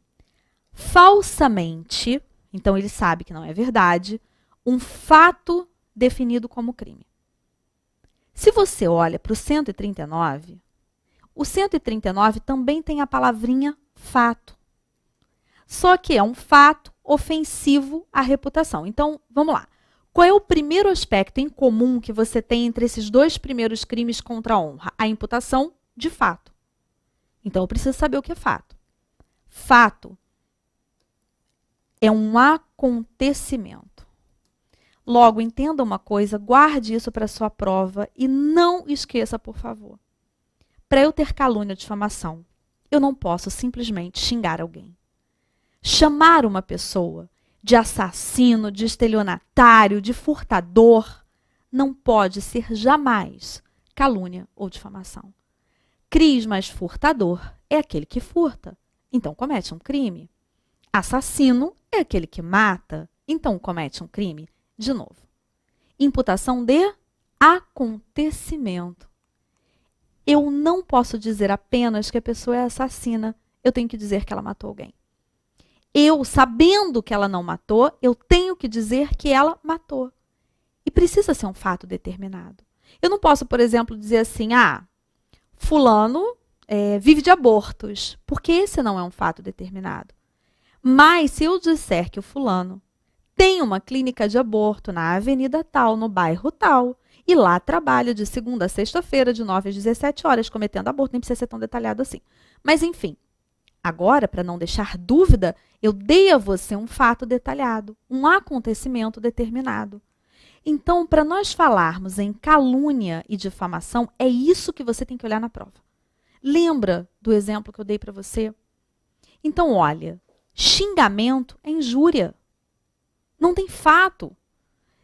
falsamente, então ele sabe que não é verdade, um fato definido como crime. Se você olha para o 139 também tem a palavrinha fato. Só que é um fato ofensivo à reputação. Então, vamos lá. Qual é o primeiro aspecto em comum que você tem entre esses 2 primeiros crimes contra a honra? A imputação de fato. Então, eu preciso saber o que é fato. Fato é um acontecimento. Logo, entenda uma coisa, guarde isso para a sua prova e não esqueça, por favor. Para eu ter calúnia ou difamação, eu não posso simplesmente xingar alguém. Chamar uma pessoa de assassino, de estelionatário, de furtador, não pode ser jamais calúnia ou difamação. Cris mais furtador é aquele que furta, então comete um crime. Assassino é aquele que mata, então comete um crime. De novo, imputação de acontecimento. Eu não posso dizer apenas que a pessoa é assassina, eu tenho que dizer que ela matou alguém. Eu, sabendo que ela não matou, eu tenho que dizer que ela matou. E precisa ser um fato determinado. Eu não posso, por exemplo, dizer assim, fulano vive de abortos, porque esse não é um fato determinado. Mas se eu disser que o fulano tem uma clínica de aborto na avenida tal, no bairro tal, e lá trabalha de segunda a sexta-feira, de 9 às 17 horas, cometendo aborto, nem precisa ser tão detalhado assim. Mas, enfim, agora, para não deixar dúvida, eu dei a você um fato detalhado, um acontecimento determinado. Então, para nós falarmos em calúnia e difamação, é isso que você tem que olhar na prova. Lembra do exemplo que eu dei para você? Então, olha, xingamento é injúria. Não tem fato.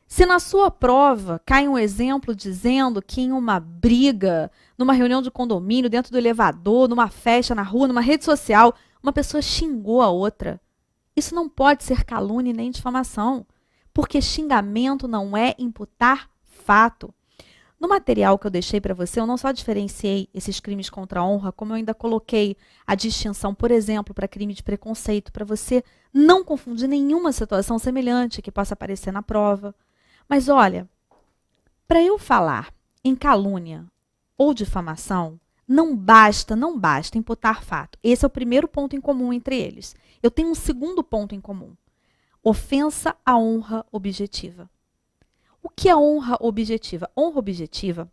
Se na sua prova cai um exemplo dizendo que em uma briga, numa reunião de condomínio, dentro do elevador, numa festa na rua, numa rede social, uma pessoa xingou a outra, isso não pode ser calúnia nem difamação, porque xingamento não é imputar fato. No material que eu deixei para você, eu não só diferenciei esses crimes contra a honra, como eu ainda coloquei a distinção, por exemplo, para crime de preconceito, para você não confundir nenhuma situação semelhante que possa aparecer na prova. Mas olha, para eu falar em calúnia ou difamação, não basta imputar fato. Esse é o primeiro ponto em comum entre eles. Eu tenho um segundo ponto em comum. Ofensa à honra objetiva. O que é honra objetiva? Honra objetiva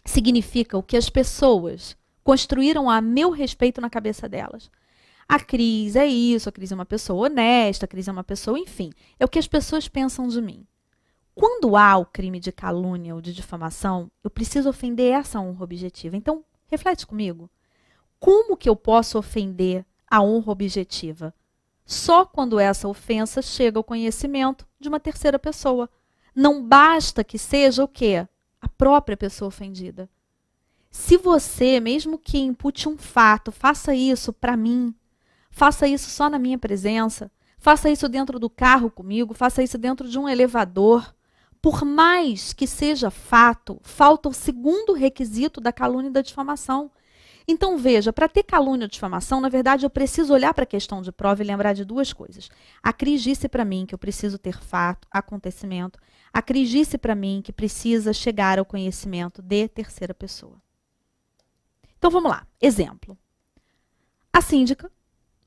significa o que as pessoas construíram a meu respeito na cabeça delas. A Cris é isso, a Cris é uma pessoa honesta, a Cris é uma pessoa, enfim. É o que as pessoas pensam de mim. Quando há o crime de calúnia ou de difamação, eu preciso ofender essa honra objetiva. Então, reflete comigo. Como que eu posso ofender a honra objetiva? Só quando essa ofensa chega ao conhecimento de uma terceira pessoa. Não basta que seja o quê? A própria pessoa ofendida. Se você, mesmo que impute um fato, faça isso para mim, faça isso só na minha presença, faça isso dentro do carro comigo, faça isso dentro de um elevador, por mais que seja fato, falta o segundo requisito da calúnia e da difamação. Então, veja, para ter calúnia ou difamação, na verdade, eu preciso olhar para a questão de prova e lembrar de duas coisas. A Cris disse para mim que eu preciso ter fato, acontecimento. A Cris disse para mim que precisa chegar ao conhecimento de terceira pessoa. Então, vamos lá. Exemplo. A síndica,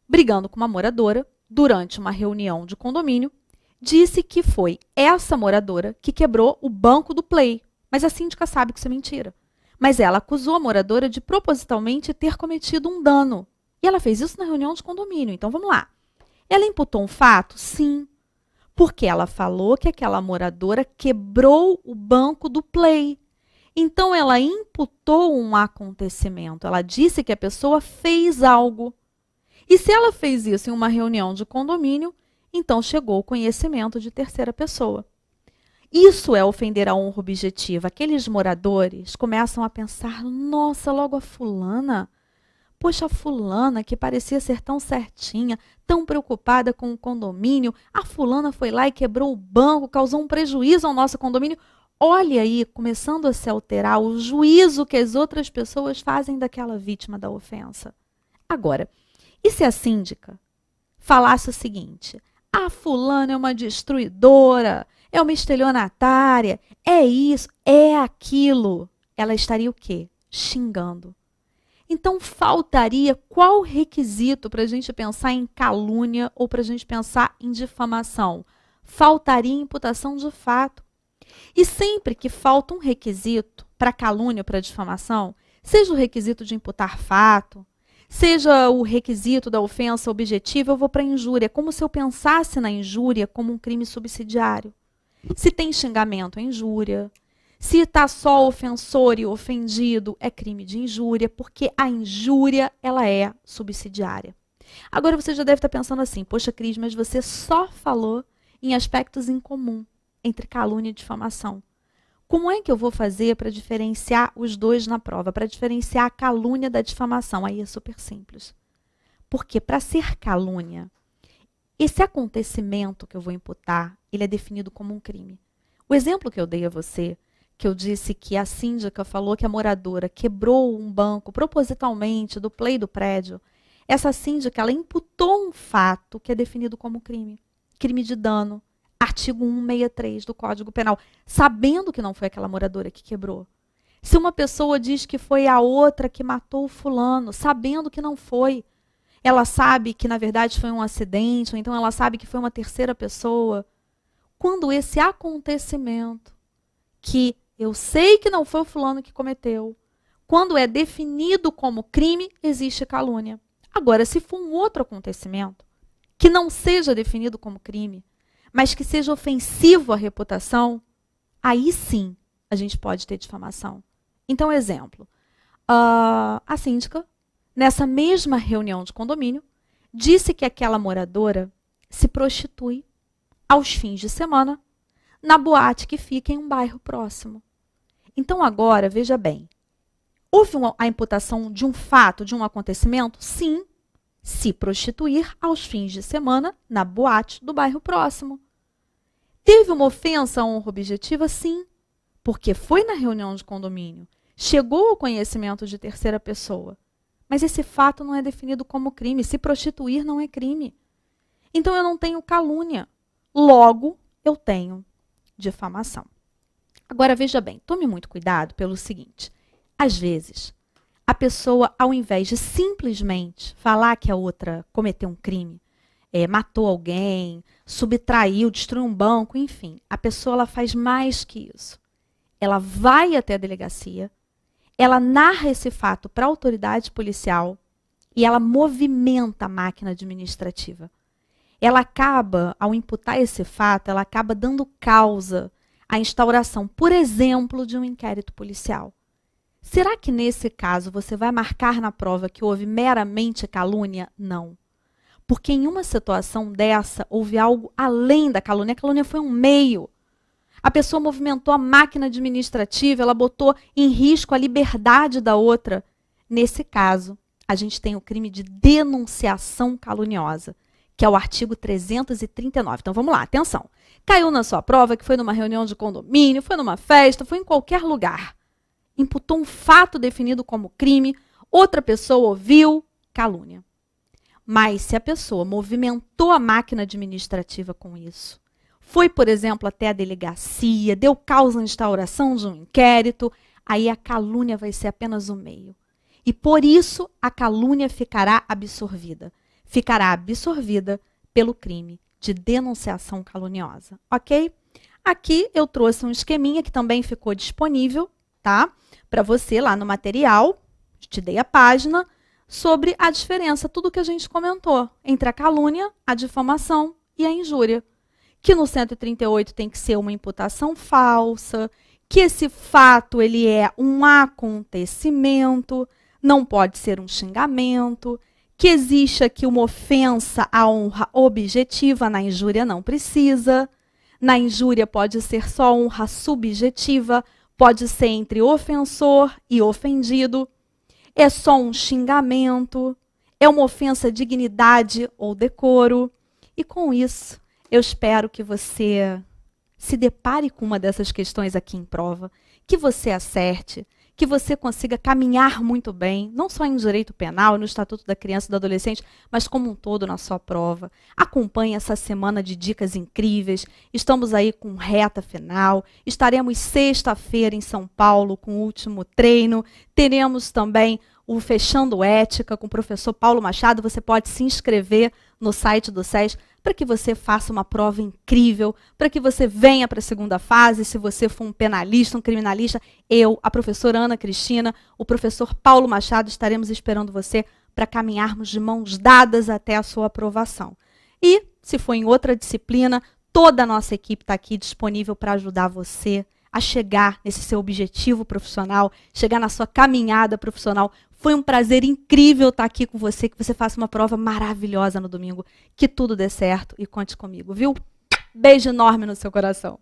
brigando com uma moradora, durante uma reunião de condomínio, disse que foi essa moradora que quebrou o banco do Play. Mas a síndica sabe que isso é mentira. Mas ela acusou a moradora de propositalmente ter cometido um dano. E ela fez isso na reunião de condomínio. Então, vamos lá. Ela imputou um fato? Sim. Porque ela falou que aquela moradora quebrou o banco do Play. Então, ela imputou um acontecimento. Ela disse que a pessoa fez algo. E se ela fez isso em uma reunião de condomínio, então chegou o conhecimento de terceira pessoa. Isso é ofender a honra objetiva. Aqueles moradores começam a pensar, nossa, logo a fulana. Poxa, a fulana que parecia ser tão certinha, tão preocupada com o condomínio, a fulana foi lá e quebrou o banco, causou um prejuízo ao nosso condomínio. Olha aí, começando a se alterar o juízo que as outras pessoas fazem daquela vítima da ofensa. Agora, e se a síndica falasse o seguinte, a fulana é uma destruidora, é uma estelionatária, é isso, é aquilo. Ela estaria o quê? Xingando. Então, faltaria qual requisito para a gente pensar em calúnia ou para a gente pensar em difamação? Faltaria imputação de fato. E sempre que falta um requisito para calúnia ou para difamação, seja o requisito de imputar fato, seja o requisito da ofensa objetiva, eu vou para a injúria. É como se eu pensasse na injúria como um crime subsidiário. Se tem xingamento, é injúria. Se está só ofensor e ofendido, é crime de injúria, porque a injúria ela é subsidiária. Agora você já deve estar pensando assim, poxa, Cris, mas você só falou em aspectos em comum entre calúnia e difamação. Como é que eu vou fazer para diferenciar os dois na prova, para diferenciar a calúnia da difamação? Aí é super simples. Porque para ser calúnia, esse acontecimento que eu vou imputar, ele é definido como um crime. O exemplo que eu dei a você, que eu disse que a síndica falou que a moradora quebrou um banco propositalmente do play do prédio, essa síndica, ela imputou um fato que é definido como crime. Crime de dano, artigo 163 do Código Penal, sabendo que não foi aquela moradora que quebrou. Se uma pessoa diz que foi a outra que matou o fulano, sabendo que não foi, ela sabe que na verdade foi um acidente, ou então ela sabe que foi uma terceira pessoa. Quando esse acontecimento, que eu sei que não foi o fulano que cometeu, quando é definido como crime, existe calúnia. Agora, se for um outro acontecimento, que não seja definido como crime, mas que seja ofensivo à reputação, aí sim a gente pode ter difamação. Então, exemplo, a síndica, nessa mesma reunião de condomínio, disse que aquela moradora se prostitui aos fins de semana na boate que fica em um bairro próximo. Então, agora, veja bem, houve a imputação de um fato, de um acontecimento? Sim, se prostituir aos fins de semana na boate do bairro próximo. Teve uma ofensa à honra objetiva? Sim, porque foi na reunião de condomínio, chegou ao conhecimento de terceira pessoa. Mas esse fato não é definido como crime. Se prostituir não é crime. Então eu não tenho calúnia. Logo, eu tenho difamação. Agora, veja bem, tome muito cuidado pelo seguinte. Às vezes, a pessoa, ao invés de simplesmente falar que a outra cometeu um crime, matou alguém, subtraiu, destruiu um banco, enfim, a pessoa ela faz mais que isso. Ela vai até a delegacia, ela narra esse fato para a autoridade policial e ela movimenta a máquina administrativa. Ela acaba, ao imputar esse fato, ela acaba dando causa à instauração, por exemplo, de um inquérito policial. Será que nesse caso você vai marcar na prova que houve meramente calúnia? Não. Porque em uma situação dessa houve algo além da calúnia. A calúnia foi um meio. A pessoa movimentou a máquina administrativa, ela botou em risco a liberdade da outra. Nesse caso, a gente tem o crime de denunciação caluniosa, que é o artigo 339. Então vamos lá, atenção. Caiu na sua prova que foi numa reunião de condomínio, foi numa festa, foi em qualquer lugar. Imputou um fato definido como crime, outra pessoa ouviu, calúnia. Mas se a pessoa movimentou a máquina administrativa com isso, foi, por exemplo, até a delegacia, deu causa à instauração de um inquérito, aí a calúnia vai ser apenas o meio. E por isso a calúnia ficará absorvida. Ficará absorvida pelo crime de denunciação caluniosa, ok? Aqui eu trouxe um esqueminha que também ficou disponível, tá? Para você lá no material, te dei a página, sobre a diferença, tudo que a gente comentou, entre a calúnia, a difamação e a injúria. Que no 138 tem que ser uma imputação falsa, que esse fato ele é um acontecimento, não pode ser um xingamento, que existe aqui uma ofensa à honra objetiva, na injúria não precisa, na injúria pode ser só honra subjetiva, pode ser entre ofensor e ofendido, é só um xingamento, é uma ofensa à dignidade ou decoro. E com isso, eu espero que você se depare com uma dessas questões aqui em prova, que você acerte, que você consiga caminhar muito bem, não só em direito penal, no Estatuto da Criança e do Adolescente, mas como um todo na sua prova. Acompanhe essa semana de dicas incríveis. Estamos aí com reta final. Estaremos sexta-feira em São Paulo com o último treino. Teremos também o Fechando Ética com o professor Paulo Machado. Você pode se inscrever no site do SES para que você faça uma prova incrível, para que você venha para a segunda fase, se você for um penalista, um criminalista, eu, a professora Ana Cristina, o professor Paulo Machado, estaremos esperando você para caminharmos de mãos dadas até a sua aprovação. E, se for em outra disciplina, toda a nossa equipe está aqui disponível para ajudar você a chegar nesse seu objetivo profissional, chegar na sua caminhada profissional. Foi um prazer incrível estar aqui com você, que você faça uma prova maravilhosa no domingo, que tudo dê certo e conte comigo, viu? Beijo enorme no seu coração.